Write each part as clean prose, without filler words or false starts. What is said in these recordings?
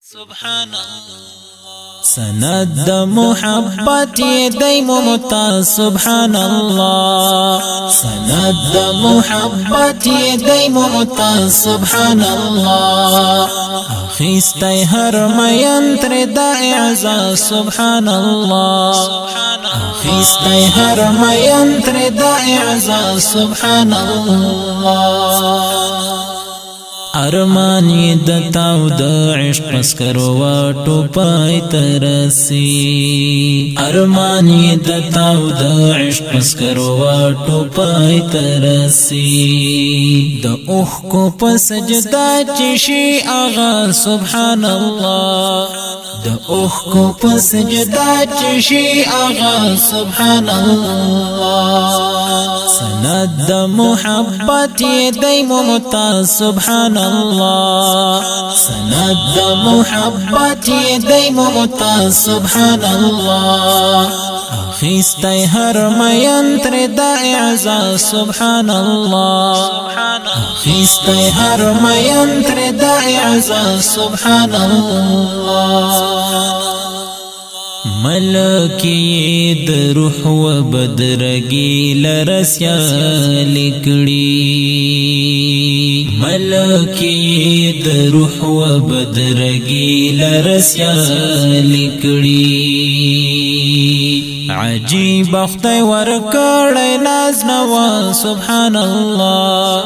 سبحان الله سند محبت دی ممتاز سبحان الله سند محبت دی ممتاز سبحان الله اخیستی هر مینتر دا اعزاز سبحان الله اخیستی هر مینتر دا اعزاز سبحان الله ارمانی دتاو د عشق پسکرو واټو پای ترسي ارمانی دتاو د عشق پسکرو واټو پای ترسي د اوخ کو پسجدا چشي آغا سبحان الله د اوخ کو پسجدا چشي آغا سبحان الله سند محبت دی ممتاز سبحان الله سند محبت دی ممتاز سبحان الله اخیستی هر مینتر دا اعزاز سبحان الله اخیستی هر مینتر دا اعزاز سبحان الله ملکی د روح و بدرگی لرسیا لکڑی ملکی د روح و بدرگی لرسیا لکڑی عجیب اختی ورکڑی ناز نوا سبحان الله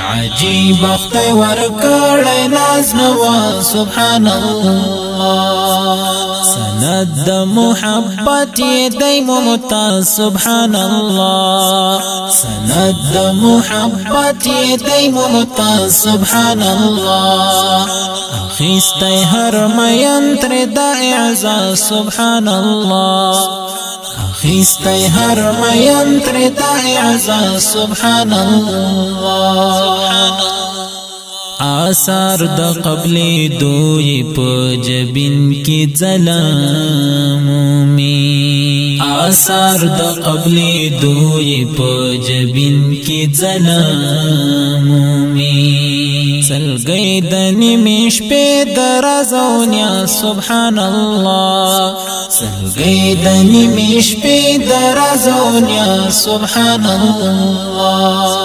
عجیب اختی ورکڑی ناز نوا سبحان الله سند محبت دی ممتاز سبحان الله سند محبت دی ممتاز سبحان الله اخیستی هر مینتر دا اعزاز سبحان الله اخیستی هر مینتر دا اعزاز سبحان الله آثار د قبل دوی په جبین کی ظلامومی آثار د قبل دوی په جبین کی ظلامومی سلګی د نیمش په درازونیا سبحان الله سلګی د نیمش په درازونیا سبحان الله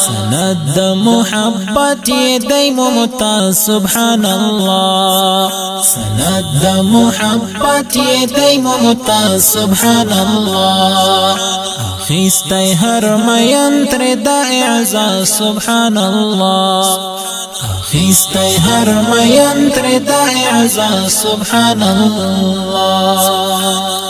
سند محبت دی ممتاز سبحان الله سند محبت دی ممتاز سبحان الله اخیستی هر مینتر دا اعزاز سبحان الله اخیستی هر مینتر دا اعزاز سبحان الله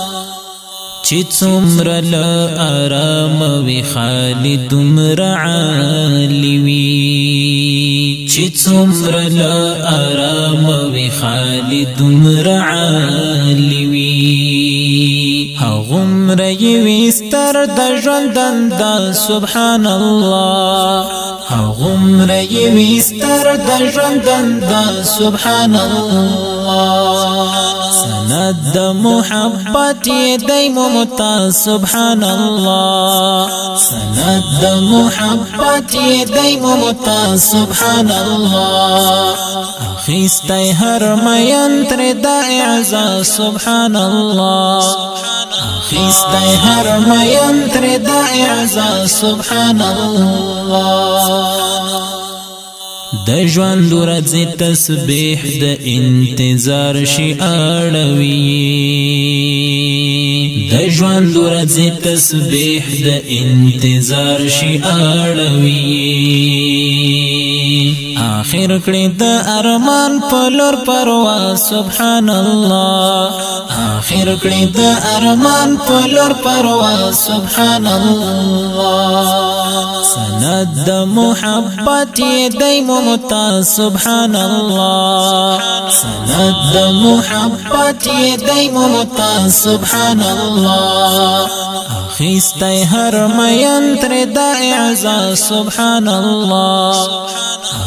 چی څومره له آرام وی خالد عمر عالی وی چی څومره له آرام وی خالد عمر عالی وی هغومره یې ویستر د ژوندون دا سبحان الله هغومره یې ویستر د ژوندون دا سبحان الله سند محبت دی ممتاز سبحان الله سند محبت دی ممتاز سبحان الله اخیستی هر مینتر دا اعزاز سبحان الله اخیستی هر مینتر دا اعزاز سبحان الله د ژوند ورځې تسبیح د انتظار شعاروي د ژوند ورځې تسبیح د انتظار شعاروي آخر کړي د ارمان په لور پرواز سبحان الله آخر کړي د ارمان په لور پرواز سبحان الله سند محبت دی ممتاز سبحان الله سند محبت دی ممتاز سبحان الله اخیستی هر مینتر دا اعزاز سبحان الله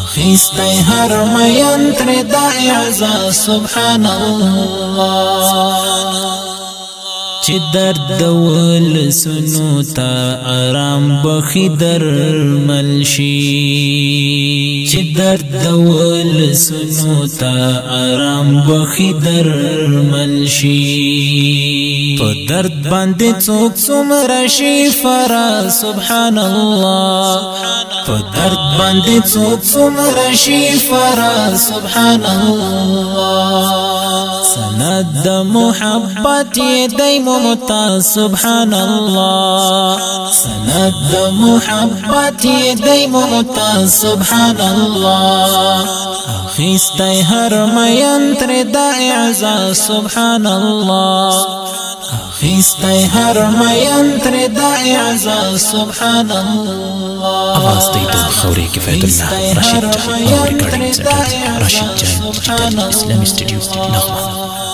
اخیستی هر مینتر دا اعزاز سبحان الله چې درد دول سنو تا آرام بخي درمل شي چې درد دول سنو تا آرام بخي درمل شي په درد باندې څوک څومره شي فرا سبحان الله په درد باندې څوک څومره شي فرا سبحان الله سند د محبت دی ممتاز سبحان الله سند د محبت دی ممتاز سبحان الله اخیستی هر مین تر د اعزاز سبحان الله اخیستی هر مین تر د اعزاز سبحان الله आवाज دی د خوري کفایت الله رشید جان او ریکارډینګ سنټر رشید جان ډیجیټل اسلامي سټوډیو نغمه